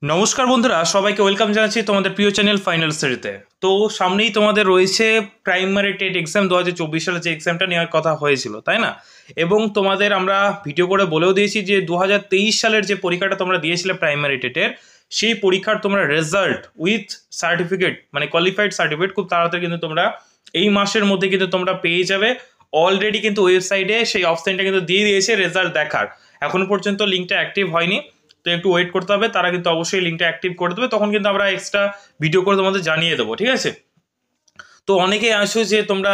নমস্কার বন্ধুরা, সবাইকে ওয়েলকাম জানাচ্ছি তোমাদের প্রিয় চ্যানেল ফাইনাল স্টাডিতে। তো সামনেই তোমাদের রয়েছে প্রাইমারি টেট এক্সাম 2024 সালে, যে এক্সামটা নেওয়ার কথা হয়েছিল, তাই না? এবং তোমাদের আমরা ভিডিও করে বলেও দিয়েছি যে 2023 সালের যে পরীক্ষাটা তোমরা দিয়েছিলে প্রাইমারি টেটের, সেই পরীক্ষার তোমরা রেজাল্ট উইথ সার্টিফিকেট, মানে কোয়ালিফাইড সার্টিফিকেট, খুব তাড়াতাড়ি কিন্তু তোমরা এই মাসের মধ্যে কিন্তু তোমরা পেয়ে যাবে। অলরেডি কিন্তু ওয়েবসাইটে সেই অপশনটা কিন্তু দিয়ে দিয়েছে রেজাল্ট দেখার। এখনো পর্যন্ত লিঙ্কটা অ্যাক্টিভ হয়নি, তো একটু ওয়েট করতে হবে। তারা কিন্তু অবশ্যই লিঙ্কটা অ্যাক্টিভ করে দেবে, তখন কিন্তু আমরা এক্সট্রা ভিডিও করে তোমাদের জানিয়ে দেবো, ঠিক আছে? তো অনেকেই আসো যে তোমরা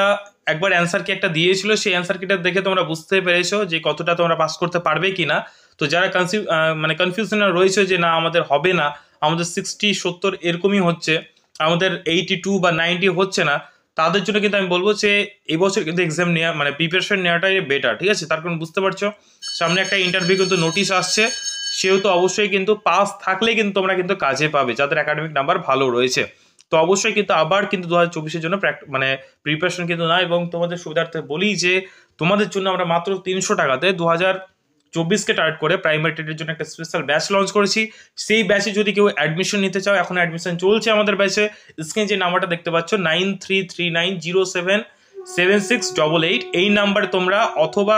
একবার অ্যান্সার কি একটা দিয়েছিল, সেই অ্যান্সার কিটা দেখে তোমরা বুঝতে পেরেছো যে কতটা তোমরা পাস করতে পারবে কিনা। তো যারা মানে কনফিউশনে রয়েছে যে না আমাদের হবে না, আমাদের 60-70 এরকমই হচ্ছে, আমাদের 82 বা 90 হচ্ছে না, তাদের জন্য কিন্তু আমি বলবো যে এবছর কিন্তু এক্সাম নেওয়া মানে প্রিপারেশন নেওয়াটাই বেটার, ঠিক আছে? তার কারণ বুঝতে পারছো সামনে একটা ইন্টারভিউ কিন্তু নোটিশ আসছে, সেহেতু অবশ্যই কিন্তু পাস থাকলে কিন্তু তোমরা কিন্তু কাজে পাবে যাদের একাডেমিক নাম্বার ভালো রয়েছে। তো অবশ্যই কিন্তু আবার কিন্তু 2024-এর জন্য মানে প্রিপারেশন কিন্তু না। এবং তোমাদের সুবিধার্থে বলি যে তোমাদের জন্য আমরা মাত্র 300 টাকাতে 2024-কে টার্গেট করে প্রাইমারি টেটের জন্য একটা স্পেশাল ব্যাচ লঞ্চ করেছি। সেই ব্যাচে যদি কেউ অ্যাডমিশন নিতে চাও, এখন অ্যাডমিশন চলছে আমাদের ব্যাচে। স্ক্রিনে যে নাম্বারটা দেখতে পাচ্ছ 9339077688, এই নাম্বারে তোমরা অথবা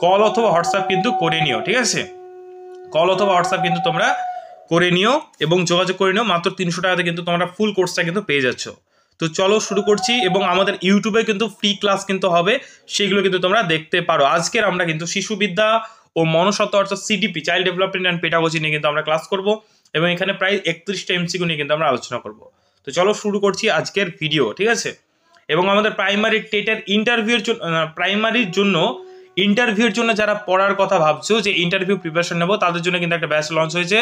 কল অথবা হোয়াটসঅ্যাপ কিন্তু করে নিও, ঠিক আছে? কল অথবা হোয়াটসঅ্যাপ কিন্তু তোমরা করে নিও এবং যোগাযোগ করে নিও। মাত্র 300 টাকাতে কিন্তু তোমরা ফুল কোর্সটা কিন্তু পেয়ে যাচ্ছ। তো চলো শুরু করছি। এবং আমাদের ইউটিউবে কিন্তু ফ্রি ক্লাস কিন্তু হবে, সেগুলো কিন্তু তোমরা দেখতে পারো। আজকের আমরা কিন্তু শিশুবিদ্যা ও মনস্তত্ত্ব অর্থাৎ CDP, child development and pedagogy নিয়ে কিন্তু আমরা ক্লাস করব, এবং এখানে প্রায় 31টা এমসিকিউ নিয়ে কিন্তু আমরা আলোচনা করব। তো চলো শুরু করছি আজকের ভিডিও, ঠিক আছে? এবং আমাদের প্রাইমারি টেটের ইন্টারভিউর জন্য, প্রাইমারির জন্য ইন্টারভিউর জন্য যারা পড়ার কথা ভাবছো যে ইন্টারভিউ প্রিপারেশন নেবো, তাদের জন্য কিন্তু একটা ব্যাচ লঞ্চ হয়েছে।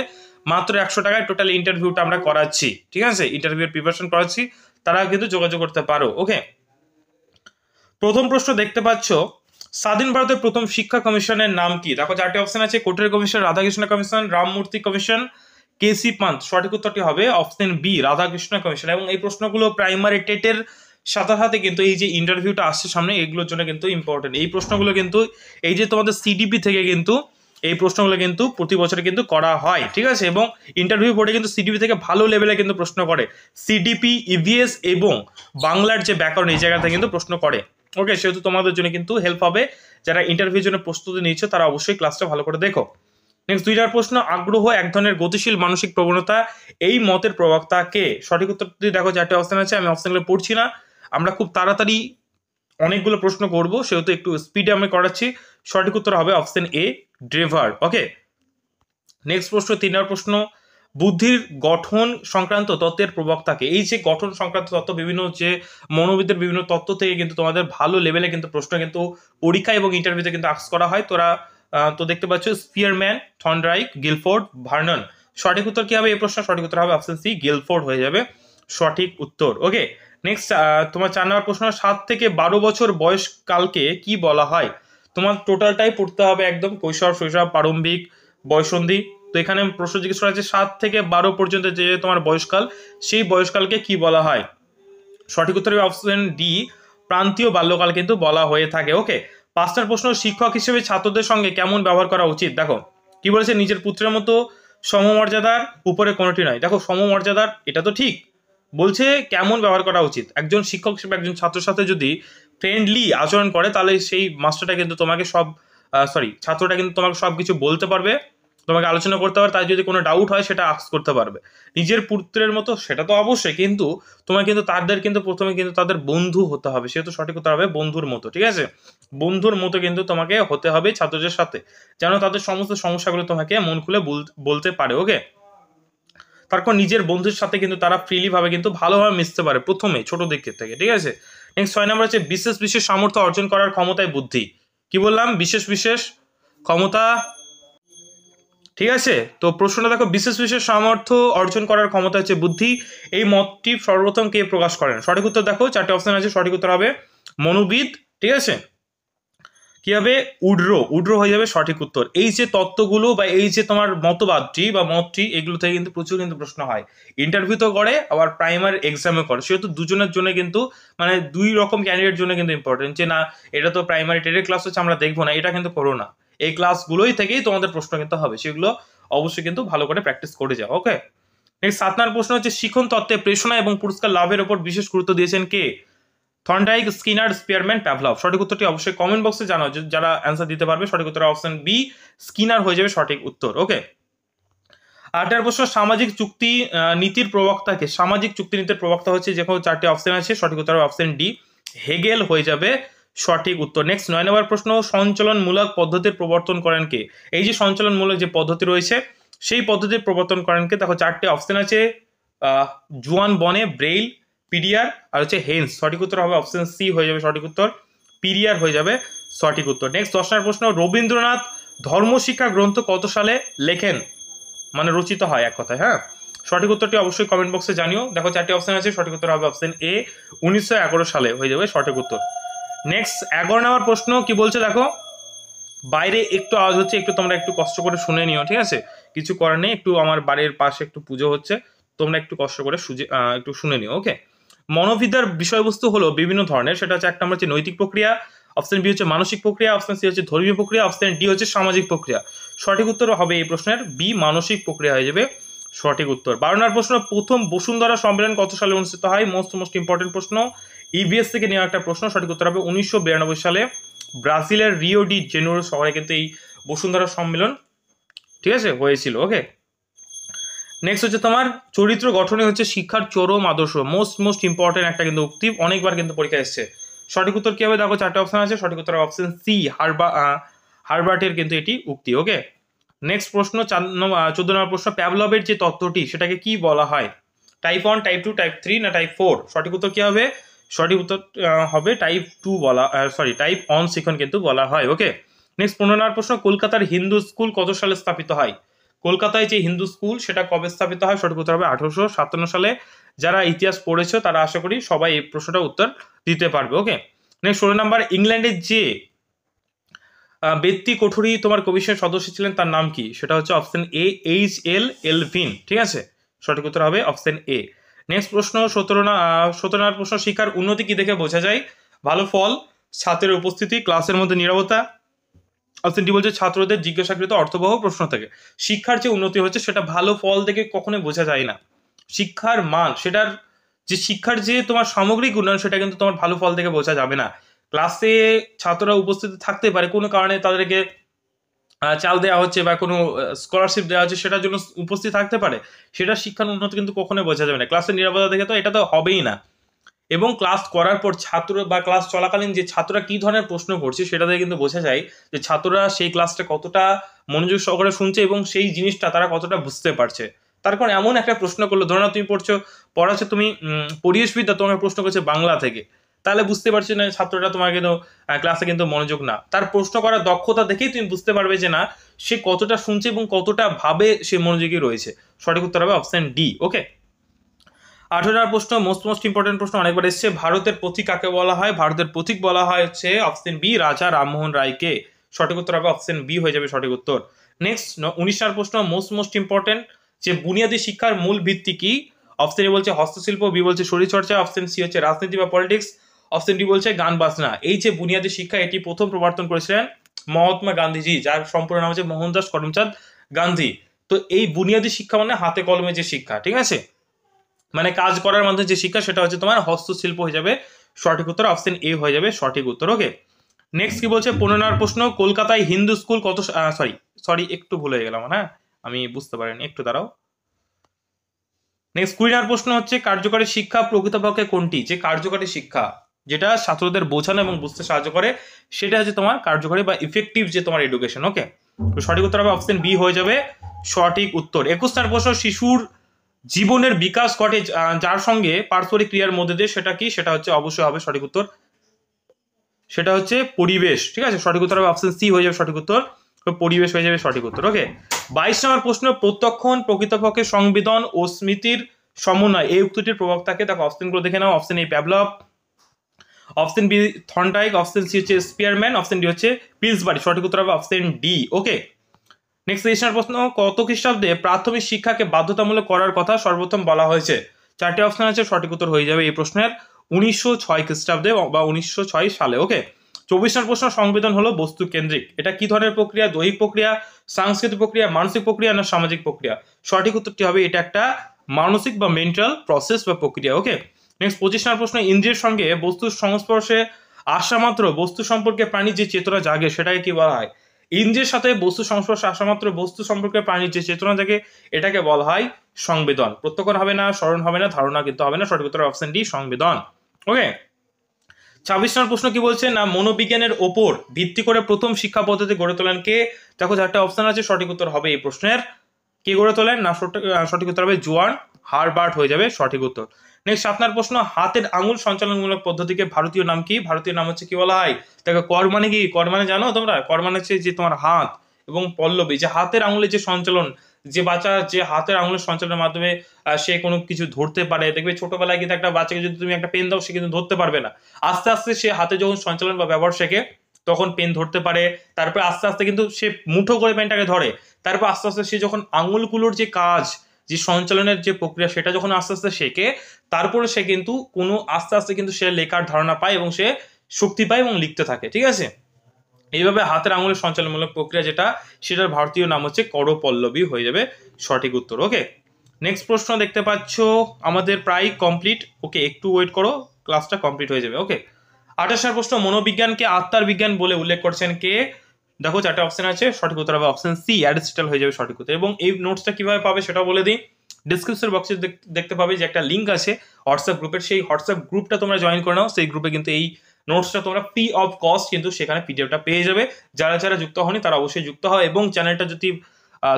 মাত্র 100 টাকায় টোটাল ইন্টারভিউটা আমরা করাচ্ছি, ঠিক আছে? ইন্টারভিউর প্রিপারেশন করাচ্ছি, তারা কিন্তু যোগাযোগ করতে পারো। ওকে, প্রথম প্রশ্ন দেখতে পাচ্ছ, স্বাধীন ভারতের প্রথম শিক্ষা কমিশনের নাম কি? দেখো 4টি অপশন আছে: Kothari commission, Radhakrishna commission, Ramamurti commission, K C Pant. সঠিক উত্তরটি হবে অপশন বি, রাধাকৃষ্ণ কমিশন। এবং এই প্রশ্নগুলো প্রাইমারি টেটের সাথে সাথে কিন্তু এই যে ইন্টারভিউটা আসছে সামনে, এগুলোর জন্য কিন্তু ইম্পর্টেন্ট। এই প্রশ্নগুলো কিন্তু এই যে তোমাদের সিডিপি থেকে কিন্তু এই প্রশ্নগুলো কিন্তু প্রতি বছরে কিন্তু করা হয়, ঠিক আছে? এবং ইন্টারভিউ বোর্ডে কিন্তু সিডিপি থেকে ভালো লেভেলে কিন্তু প্রশ্ন করে। সিডিপি, ইভিএস এবং বাংলার যে ব্যাকরণ, এই জায়গাতে কিন্তু প্রশ্ন করে। ওকে, সেহেতু তোমাদের জন্য কিন্তু হেল্প হবে। যারা ইন্টারভিউর জন্য প্রস্তুতি নিচ্ছ তারা অবশ্যই ক্লাসটা ভালো করে দেখো। নেক্সট 2 প্রশ্ন, আগ্রহ এক ধরনের গতিশীল মানসিক প্রবণতা, এই মতের প্রবক্তা কে? সঠিক উত্তরটি দেখো 4টে অপশন আছে, আমি অপশনগুলো পড়ছি না, আমরা খুব তাড়াতাড়ি অনেকগুলো প্রশ্ন করব, সেহেতু একটু স্পিডে আমি করাচ্ছি। সঠিক উত্তর হবে অপশন এ, ড্রেভার। ওকে, নেক্সট প্রশ্ন 3 প্রশ্ন, বুদ্ধির গঠন সংক্রান্ত তত্ত্বের প্রবক্তাকে? এই যে গঠন সংক্রান্ত তত্ত্ব, বিভিন্ন যে মনোবিদের বিভিন্ন তত্ত্ব থেকে কিন্তু তোমাদের ভালো লেভেলে কিন্তু প্রশ্ন কিন্তু পরীক্ষা এবং ইন্টারভিউতে কিন্তু আস্ক করা হয়। তো দেখতে পাচ্ছ স্পিয়ারম্যান, থর্নডাইক, গিলফোর্ড, ভার্নন। সঠিক উত্তর কি হবে এই প্রশ্ন? সঠিক উত্তর হবে অপশন সি, গিলফোর্ড হয়ে যাবে সঠিক উত্তর। ওকে, নেক্সট তোমার 4 প্রশ্ন, 7 থেকে 12 বছর বয়সকালকে কি বলা হয়? তোমার টোটালটাই পড়তে হবে একদম, কৈশোর, শৈশব, প্রারম্ভিক, বয়সন্ধি। তো এখানে প্রশ্ন জিজ্ঞেস করা হচ্ছে 7 থেকে 12 পর্যন্ত যে তোমার বয়সকাল, সেই বয়সকালকে কি বলা হয়? সঠিক উত্তর অপশন ডি, প্রান্তীয় বাল্যকাল কিন্তু বলা হয়ে থাকে। ওকে, 5 প্রশ্ন, শিক্ষক হিসেবে ছাত্রদের সঙ্গে কেমন ব্যবহার করা উচিত? দেখো কি বলেছে, নিজের পুত্রের মতো সমমর্যাদার উপরে কোনোটি নয়। দেখো সমমর্যাদার, এটা তো ঠিক, বলছে কেমন ব্যবহার করা উচিত। একজন শিক্ষক হিসেবে একজন ছাত্রের সাথে যদি ফ্রেন্ডলি আচরণ করে, তাহলে সেই মাস্টারটা কিন্তু তোমাকে ছাত্রটা কিন্তু তোমাকে সব কিছু বলতে পারবে, তোমাকে আলোচনা করতে পারবে, তাই যদি কোনো ডাউট হয় সেটা আস্ক করতে পারবে। নিজের পুত্রের মতো সেটা তো অবশ্যই, কিন্তু তোমার কিন্তু তাদের কিন্তু প্রথমে কিন্তু তাদের বন্ধু হতে হবে, সেহেতু সঠিক হতে হবে বন্ধুর মতো, ঠিক আছে? বন্ধুর মতো কিন্তু তোমাকে হতে হবে ছাত্রদের সাথে, যেন তাদের সমস্ত সমস্যাগুলো তোমাকে মন খুলে বলতে পারে। ওকে, তারপর নিজের বন্ধুর সাথে কিন্তু তারা ফ্রিলি ভাবে কিন্তু ভালোভাবে মিশতে পারে প্রথমে ছোট দিক থেকে, ঠিক আছে? নেক্সট 6 হচ্ছে বিশেষ বিশেষ সামর্থ্য অর্জন করার ক্ষমতায় বুদ্ধি। কি বললাম? বিশেষ বিশেষ ক্ষমতা, ঠিক আছে? তো প্রশ্নটা দেখো, বিশেষ বিশেষ সামর্থ্য অর্জন করার ক্ষমতা হচ্ছে বুদ্ধি, এই মতটি সর্বপ্রথম কে প্রকাশ করেন? সঠিক উত্তর দেখো 4টে অপশন আছে, সঠিক উত্তর হবে মনোবিদ, ঠিক আছে? কি হবে? উড্রো হয়ে যাবে সঠিক উত্তর। এই যে তত্ত্বগুলো বা এই যে তোমার মতবাদটি বা মতটি, এগুলো থেকে কিন্তু প্রচুর কিন্তু প্রশ্ন হয়, ইন্টারভিউ তো করে আবার প্রাইমারি এক্সামে করে, সেহেতু দুজনের জন্য কিন্তু মানে 2 রকম ক্যান্ডিডেট জন্য কিন্তু ইম্পর্টেন্ট। যে না এটা তো প্রাইমারি টেটের ক্লাস হচ্ছে, আমরা দেখবো না, এটা কিন্তু করো না। এই ক্লাসগুলোই থেকেই তোমাদের প্রশ্ন কিন্তু হবে, সেগুলো অবশ্যই কিন্তু ভালো করে প্র্যাকটিস করে যাও। ওকে, নেক্সট 7 নম্বর প্রশ্ন হচ্ছে শিখন তত্ত্বে প্রেষণা এবং পুরস্কার লাভের উপর বিশেষ গুরুত্ব দিয়েছেন কে? Thorndike, Skinner, Spearman, Pavlov. সঠিক উত্তরটি অবশ্যই কমেন্ট বক্সে জানাও, যারা অ্যান্সার দিতে পারবে। সঠিক উত্তর অপশন বি, স্কিনার হয়ে যাবে সঠিক উত্তর। ওকে, 8 নম্বর প্রশ্ন সামাজিক চুক্তি নীতির প্রবক্তাকে? সামাজিক চুক্তি নীতির প্রবক্তা হচ্ছে, যেখানে 4টি অপশন আছে, সঠিক উত্তর হবে অপশন ডি, হেগেল হয়ে যাবে সঠিক উত্তর। নেক্সট 9 নম্বর প্রশ্ন সঞ্চালনমূলক পদ্ধতির প্রবর্তন করেন কে? এই যে সঞ্চালনমূলক যে পদ্ধতি রয়েছে সেই পদ্ধতির প্রবর্তন করেন কে? দেখো 4টি অপশন আছে, জুয়ান বনে, ব্রেইল, পিডিয়ার আর হচ্ছে হেন্স। সঠিক উত্তর হবে অপশন সি হয়ে যাবে সঠিক উত্তর, পিডিয়ার হয়ে যাবে সঠিক উত্তর। নেক্সট 10 নম্বর প্রশ্ন রবীন্দ্রনাথ ধর্মশিক্ষা গ্রন্থ কত সালে লেখেন, মানে রচিত হয় এক কথায়? হ্যাঁ, সঠিক উত্তরটি অবশ্যই কমেন্ট বক্সে জানিও। দেখো 4টি অপশন আছে, সঠিক উত্তর হবে অপশন এ, 1911 সালে হয়ে যাবে সঠিক উত্তর। নেক্সট 11 নম্বর প্রশ্ন কি বলছে দেখো, বাইরে একটু আওয়াজ হচ্ছে, একটু তোমরা একটু কষ্ট করে শুনে নিও, ঠিক আছে? কিছু করার নেই, একটু আমার বাড়ির পাশে একটু পুজো হচ্ছে, তোমরা একটু কষ্ট করে একটু শুনে নিও। ওকে, মনোবিদ্যার বিষয়বস্তু হলো বিভিন্ন ধরনের, সেটা হচ্ছে 1 নম্বর হচ্ছে নৈতিক প্রক্রিয়া, অপশন বি হচ্ছে মানসিক প্রক্রিয়া, অপশন সি হচ্ছে ধর্মীয় প্রক্রিয়া, অপশন ডি হচ্ছে সামাজিক প্রক্রিয়া। সঠিক উত্তর হবে এই প্রশ্নের বি, মানসিক প্রক্রিয়া হয়ে যাবে সঠিক উত্তর। 12 নম্বর প্রশ্ন প্রথম বসুন্ধরা সম্মেলন কত সালে অনুষ্ঠিত হয়? মোস্ট ইম্পর্টেন্ট প্রশ্ন, ইবিএস থেকে নেওয়া একটা প্রশ্ন। সঠিক উত্তর হবে 1992 সালে ব্রাজিলের রিও ডি জেনেরো শহরে কিন্তু এই বসুন্ধরা সম্মেলন, ঠিক আছে, হয়েছিল। ওকে, নেক্সট হচ্ছে তোমার চরিত্র গঠনে হচ্ছে শিক্ষার চরম আদর্শ। মোস্ট ইম্পর্টেন্ট একটা কিন্তু উক্তি, অনেকবার কিন্তু পরীক্ষা এসছে। সঠিক উত্তর কি হবে? দেখো 4টে অপশন আছে, সঠিক উত্তর অপশন সি, হারবার্টের কিন্তু এটি উক্তি। ওকে, নেক্সট প্রশ্ন 14 নম্বর প্রশ্ন প্যাভলভের যে তত্ত্বটি সেটাকে কি বলা হয়? টাইপ 1, টাইপ 2, টাইপ 3 না টাইপ 4? সঠিক উত্তর কি হবে? সঠিক উত্তর হবে টাইপ 2 বলা, টাইপ অন শিখন কিন্তু বলা হয়। ওকে, নেক্সট 15 নম্বর প্রশ্ন কলকাতার হিন্দু স্কুল কত সালে স্থাপিত হয়? কলকাতায় যে হিন্দু স্কুল সেটা কবে স্থাপিত হয়? সঠিক উত্তর হবে 1857 সালে। যারা ইতিহাস পড়েছো তারা আশা করি সবাই এই প্রশ্নটা উত্তর দিতে পারবে। ওকে, নেক্সট 16 নাম্বার ইংল্যান্ডের যে ব্যক্তি কোঠরি তোমার কমিশনের সদস্য ছিলেন তার নাম কি? সেটা হচ্ছে অপশন এ, H.L. এলভিন। ঠিক আছে, সঠিক উত্তর হবে অপশন এ। নেক্সট প্রশ্ন 17 নম্বর প্রশ্ন শিক্ষার উন্নতি কি দেখে বোঝা যায়? ভালো ফল, ছাত্রের উপস্থিতি, ক্লাসের মধ্যে নীরবতা। অপশন ডি বলছে ছাত্রদের জিজ্ঞাসাকৃত অর্থবহ প্রশ্ন থেকে। শিক্ষার যে উন্নতি হচ্ছে সেটা ভালো ফল দেখে কখনোই বোঝা যায় না। শিক্ষার মান, সেটার যে শিক্ষার যে তোমার সামগ্রিক উন্নয়ন সেটা কিন্তু তোমার ভালো ফল দেখে বোঝা যাবে না। ক্লাসে ছাত্ররা উপস্থিত থাকতে পারে, কোনো কারণে তাদেরকে চাল দেওয়া হচ্ছে বা কোনো স্কলারশিপ দেওয়া হচ্ছে, সেটার জন্য উপস্থিত থাকতে পারে, সেটা শিক্ষার উন্নতি কিন্তু কখনোই বোঝা যাবে না। ক্লাসের নিরাপত্তা দেখে তো এটা তো হবেই না। এবং ক্লাস করার পর ছাত্র বা ক্লাস চলাকালীন যে ছাত্ররা কি ধরনের প্রশ্ন করছে সেটা দিয়ে কিন্তু বোঝা যায় যে ছাত্ররা সেই ক্লাসটা কতটা মনোযোগ সহকারে শুনছে এবং সেই জিনিসটা তারা কতটা বুঝতে পারছে। তার কারণ এমন একটা প্রশ্ন করলো, ধরো না তুমি পড়াচ্ছ তুমি পরিবেশবিদ্যা, তোমাকে প্রশ্ন করছে বাংলা থেকে, তাহলে বুঝতে পারছি না ছাত্রটা তোমার কিন্তু ক্লাসে কিন্তু মনোযোগ না। তার প্রশ্ন করার দক্ষতা দেখেই তুমি বুঝতে পারবে যে না সে কতটা শুনছে এবং কতটা ভাবে সে মনোযোগী রয়েছে। সঠিক উত্তর হবে অপশন ডি। ওকে, 18 প্রশ্ন মোস্ট ইম্পর্টেন্ট প্রশ্ন, অনেকবার এসছে। ভারতের প্রতীক কাকে বলা হয়? ভারতের প্রতীক বলা হয় হচ্ছে অপশন বি, রাজা রামমোহন রায়কে। সঠিক উত্তর হবে অপশন বি হয়ে যাবে সঠিক উত্তর। নেক্সট 19 নম্বর প্রশ্ন মোস্ট ইম্পর্টেন্ট, যে বুনিয়াদী শিক্ষার মূল ভিত্তি কি? অপশন এ বলছে হস্তশিল্প, বি বলছে শরীরচর্চা, অপশন সি হচ্ছে রাজনীতি বা পলিটিক্স, অপশন ডি বলছে গান বাজনা। এই যে বুনিয়াদী শিক্ষা এটি প্রথম প্রবর্তন করেছিলেন মহাত্মা গান্ধীজি, যার সম্পূর্ণ নাম হচ্ছে মোহনদাস করমচাঁদ গান্ধী। তো এই বুনিয়াদী শিক্ষা মানে হাতে কলমে যে শিক্ষা, ঠিক আছে, মানে কাজ করার মাধ্যমে যে শিক্ষা, সেটা হচ্ছে তোমার হস্তশিল্প হয়ে যাবে সঠিক উত্তর, অপশন এ হয়ে যাবে সঠিক উত্তর। ওকে, নেক্সট কি বলছে 15 নম্বর প্রশ্ন কলকাতায় হিন্দু স্কুল কত সরি একটু ভুল হয়ে গেলাম, হ্যাঁ আমি বুঝতে পারিনি, একটু দাঁড়াও। নেক্সট 20 নম্বর প্রশ্ন হচ্ছে কার্যকরী শিক্ষা প্রকৃতপক্ষে কোনটি? যে কার্যকরী শিক্ষা যেটা ছাত্রদের বোঝানো এবং বুঝতে সাহায্য করে সেটা হচ্ছে তোমার কার্যকরী বা ইফেক্টিভ যে তোমার এডুকেশন। ওকে, তো সঠিক উত্তর হবে অপশন বি হয়ে যাবে সঠিক উত্তর। 21 নম্বর প্রশ্ন শিশুর জীবনের বিকাশ ঘটে যার সঙ্গে পারস্পরিক ক্রিয়ার মধ্যে দিয়ে, সেটা কি? সেটা হচ্ছে অবশ্যই হবে সঠিক উত্তর, সেটা হচ্ছে পরিবেশ। ঠিক আছে, সঠিক উত্তর হবে অপশন সি হয়ে যাবে সঠিক উত্তর, পরিবেশ হয়ে যাবে সঠিক উত্তর। ওকে, 22 নম্বর প্রশ্ন প্রত্যক্ষণ প্রকৃতপক্ষে সংবেদন ও স্মৃতির সমন্বয়, এই উক্তিটির প্রবক্তাকে? দেখো অপশনগুলো দেখে নাও। Option A Pavlov, option B Thorndike, option C হচ্ছে স্পিয়ারম্যান, অপশন ডি হচ্ছে পিলসবারি। সঠিক উত্তর হবে অপশন ডি। ওকে, নেক্সট 23 নম্বর প্রশ্ন কত খ্রিস্টাব্দে প্রাথমিক শিক্ষাকে বাধ্যতামূলক করার কথা সর্বপ্রথম বলা হয়েছে? 4টে অপশন আছে, সঠিক উত্তর হয়ে যাবে এই প্রশ্নের 1906 খ্রিস্টাব্দে বা 1906 সালে। ওকে, 24 নম্বর প্রশ্ন, সংবেদন হলো বস্তু কেন্দ্রিক। এটা কি ধরনের প্রক্রিয়া? দৈহিক প্রক্রিয়া, সাংস্কৃতিক প্রক্রিয়া, মানসিক প্রক্রিয়া না সামাজিক প্রক্রিয়া? সঠিক উত্তরটি হবে এটা একটা মানসিক বা মেন্টাল প্রসেস বা প্রক্রিয়া। ওকে, নেক্সট 25 নম্বর প্রশ্ন, ইন্দ্রিয়ের সঙ্গে বস্তুর সংস্পর্শে আসা মাত্র বস্তু সম্পর্কে প্রাণীর যে চেতনা জাগে সেটাকে কি বলা হয়? ইন্দ্রিয়ের সাথে বস্তু সংস্পর্শে আসা মাত্র বস্তু সম্পর্কে প্রাণীর যে চেতনা জাগে এটাকে বলা হয় সংবেদন। প্রত্যক্ষণ হবে না, স্মরণ হবে না, ধারণা কিন্তু হবে না। সঠিক উত্তর অপশন ডি, সংবেদন। ওকে, 26 নম্বর প্রশ্ন কি বলছে না, মনোবিজ্ঞানের ওপর ভিত্তি করে প্রথম শিক্ষা পদ্ধতি গড়ে তোলেন কে? দেখো চারটা অপশন আছে, সঠিক উত্তর হবে এই প্রশ্নের কে গড়ে তোলেন না, সঠিক উত্তর হবে জোয়ান হারবার্ট হয়ে যাবে সঠিক উত্তর। নেক্সট 7 নম্বর প্রশ্ন, হাতের আঙুল সঞ্চালনমূলক পদ্ধতিকে ভারতীয় নাম কি? ভারতীয় নাম হচ্ছে কি বলা হয়? দেখো কর মানে কি? কর মানে জানো তোমরা? কর মানে হচ্ছে যে তোমার হাত এবং পল্লবী, যে হাতের আঙুলের যে সঞ্চালন, যে বাচ্চা যে হাতের আঙুলের সঞ্চালনের মাধ্যমে সে কোনো কিছু ধরতে পারে। দেখবে ছোটবেলায় কিন্তু একটা বাচ্চাকে যদি তুমি একটা পেন দাও সে কিন্তু ধরতে পারবে না, আস্তে আস্তে সে হাতে যখন সঞ্চালন বা ব্যবহার শেখে তখন পেন ধরতে পারে, তারপরে আস্তে আস্তে কিন্তু সে মুঠো করে পেনটাকে ধরে, তারপর আস্তে আস্তে সে যখন আঙুলগুলোর যে কাজ, যে সঞ্চালনের যে প্রক্রিয়া সেটা যখন আস্তে আস্তে শেখে, তারপরে সে কিন্তু কোনো আস্তে আস্তে কিন্তু সে লেখার ধারণা পায় এবং সে শক্তি পায় এবং লিখতে থাকে। ঠিক আছে, এইভাবে হাতের আঙুলের সঞ্চালনমূলক প্রক্রিয়া যেটা, সেটার ভারতীয় নাম হচ্ছে করপল্লবী হয়ে যাবে সঠিক উত্তর। ওকে, নেক্সট প্রশ্ন দেখতে পাচ্ছ আমাদের প্রায় কমপ্লিট। ওকে, একটু ওয়েট করো, ক্লাসটা কমপ্লিট হয়ে যাবে। ওকে, 28 নম্বর প্রশ্ন, মনোবিজ্ঞানকে আত্মার বিজ্ঞান বলে উল্লেখ করছেন কে? দেখো চারটা অপশন আছে, সঠিক উত্তর হবে অপশন সি, অ্যারিস্টটল হয়ে যাবে সঠিক উত্তর। এবং এই নোটসটা কিভাবে পাবে সেটা বলে দিই, ডিসক্রিপশন বক্সে দেখতে পাবে যে একটা লিঙ্ক আছে হোয়াটসঅ্যাপ গ্রুপের, সেই হোয়াটসঅ্যাপ গ্রুপটা তোমরা জয়েন করে নাও। সেই গ্রুপে কিন্তু এই নোটসটা তোমরা ফ্রি অফ কস্ট কিন্তু সেখানে পিডিএফটা পেয়ে যাবে। যারা যারা যুক্ত হয়নি তারা অবশ্যই যুক্ত হও, এবং চ্যানেলটা যদি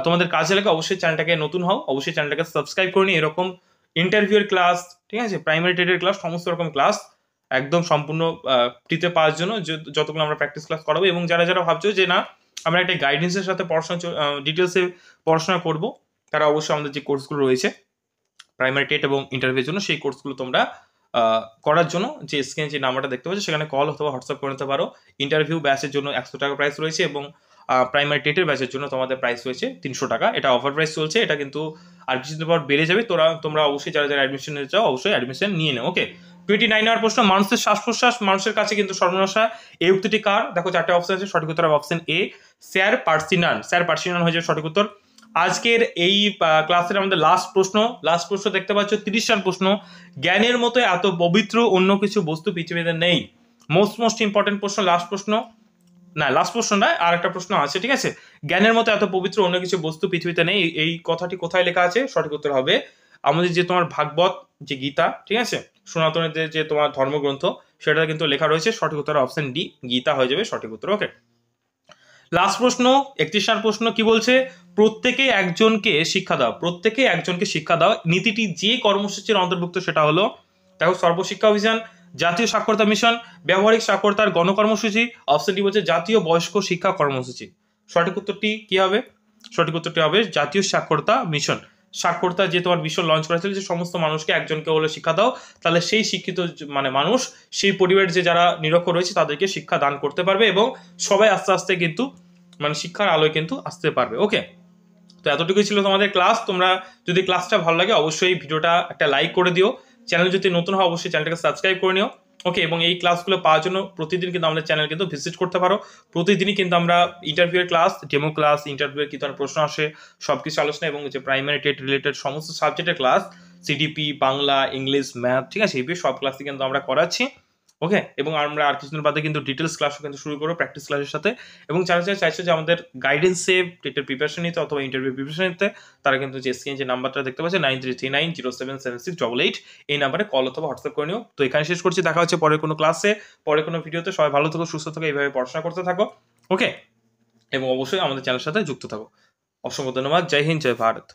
তোমাদের কাজে লাগে অবশ্যই চ্যানেলটাকে নতুন হও, অবশ্যই চ্যানেলটাকে সাবস্ক্রাইব করে নিই। এরকম ইন্টারভিউয়ের ক্লাস, ঠিক আছে, প্রাইমারি টেটের ক্লাস, সমস্ত রকম ক্লাস একদম সম্পূর্ণ ফ্রিতে পাওয়ার জন্য যতগুলো আমরা প্র্যাকটিস ক্লাস করাবো। এবং যারা যারা ভাবছো যে না আমরা একটা গাইডেন্সের সাথে পড়াশোনা ডিটেলসে পড়াশোনা করব, তারা অবশ্যই আমাদের যে কোর্সগুলো রয়েছে প্রাইমারি টেট এবং ইন্টারভিউর জন্য, সেই কোর্সগুলো তোমরা করার জন্য যে স্ক্রিনে যে নাম্বারটা দেখতে পাচ্ছ সেখানে কল অথবা হোয়াটসঅ্যাপ করে নিতে পারো। ইন্টারভিউ ব্যাচের জন্য 100 টাকা প্রাইস রয়েছে, এবং প্রাইমারি টেটের ব্যাচের জন্য তোমাদের প্রাইস রয়েছে 300 টাকা। এটা অফার প্রাইস চলছে, এটা কিন্তু আর কিছুদিন পর বেড়ে যাবে। তোমরা অবশ্যই যারা যারা অ্যাডমিশন নিতে চাও অবশ্যই অ্যাডমিশন নিয়ে নাও। ওকে, 29 নম্বর প্রশ্ন, মানুষের শ্বাস প্রশ্বাস মানুষের কাছে কিন্তু সর্বনাশা, এই উক্তিটি কার? দেখো চারটে অপশন আছে, সঠিক উত্তর হবে অপশন এ, স্যার পার্সিনান। স্যার পার্সিনান হয়ে যাবে সঠিক উত্তর। আজকের এই ক্লাসের আমাদের লাস্ট প্রশ্ন দেখতে পাচ্ছ 30 নম্বর প্রশ্ন, জ্ঞানের মতো এত পবিত্র অন্য কিছু বস্তু পৃথিবীতে নেই। মোস্ট ইম্পর্টেন্ট প্রশ্ন, লাস্ট প্রশ্ন নয়, আর একটা প্রশ্ন আছে, ঠিক আছে। জ্ঞানের মতো এত পবিত্র অন্য কিছু বস্তু পৃথিবীতে নেই, এই কথাটি কোথায় লেখা আছে? সঠিক উত্তর হবে আমাদের যে তোমার ভাগবত যে গীতা, ঠিক আছে, সনাতনের যে তোমার ধর্মগ্রন্থ, সেটা কিন্তু লেখা রয়েছে। সঠিক উত্তর অপশন ডি, গীতা হয়ে যাবে সঠিক উত্তর। ওকে, লাস্ট প্রশ্ন 31 নম্বর প্রশ্ন কি বলছে? প্রত্যেকে একজনকে শিক্ষা দাও নীতিটি যে কর্মসূচির অন্তর্ভুক্ত সেটা হলো, দেখো সর্বশিক্ষা অভিযান, জাতীয় সাক্ষরতা মিশন, ব্যবহারিক সাক্ষরতার গণকর্মসূচি, অপশন ডি বলছে জাতীয় বয়স্ক শিক্ষা কর্মসূচি। সঠিক উত্তরটি কি হবে? সঠিক উত্তরটি হবে জাতীয় সাক্ষরতা মিশন। সাক্ষরতা যে তোমার মিশন লঞ্চ করা হয়েছিল, যে সমস্ত মানুষকে একজনকে হলে শিক্ষা দাও, তাহলে সেই শিক্ষিত মানে মানুষ, সেই পরিবারের যে যারা নিরক্ষর রয়েছে তাদেরকে শিক্ষা দান করতে পারবে, এবং সবাই আস্তে আস্তে কিন্তু মানে শিক্ষার আলোয় কিন্তু আসতে পারবে। ওকে, তো এতটুকুই ছিল তোমাদের ক্লাস। তোমরা যদি ক্লাসটা ভালো লাগে অবশ্যই ভিডিওটা একটা লাইক করে দিও, চ্যানেল যদি নতুন হয় অবশ্যই চ্যানেলটাকে সাবস্ক্রাইব করে নিও। ওকে, এবং এই ক্লাসগুলো পাওয়ার জন্য প্রতিদিন কিন্তু আমাদের চ্যানেল কিন্তু ভিজিট করতে পারো। প্রতিদিনই কিন্তু আমরা ইন্টারভিউয়ের ক্লাস, ডেমো ক্লাস, ইন্টারভিউয়ের কি ধরনের প্রশ্ন আসে সব কিছু আলোচনা, এবং যে প্রাইমারি টেট রিলেটেড সমস্ত সাবজেক্টের class, CDP, Bangla, English, math, ঠিক আছে, এই সব ক্লাসই কিন্তু আমরা করাচ্ছি। ওকে, এবং আমরা আর কিছুদিন বাদে কিন্তু ডিটেলস ক্লাসও কিন্তু শুরু করবো প্র্যাকটিস ক্লাসের সাথে। এবং যারা যারা চাইছে যে আমাদের গাইডেন্সে টেটের প্রিপারেশন নিতে অথবা ইন্টারভিউ প্রিপারেশন নিতে, তারা কিন্তু যে স্ক্রিনে যে নাম্বারটা দেখতে পাচ্ছে 9339077688, এই নাম্বারে কল অথবা হোয়াটসঅ্যাপ করে নিও। তো এখানে শেষ করছি, দেখা হচ্ছে পরের কোনো ক্লাসে, পরের কোনো ভিডিওতে। সবাই ভালো থাকো, সুস্থ থাকো, এইভাবে পড়াশোনা করতে থাকো। ওকে, এবং অবশ্যই আমাদের চ্যানেলের সাথে যুক্ত থাকো। অসংখ্য ধন্যবাদ। জয় হিন্দ, জয় ভারত।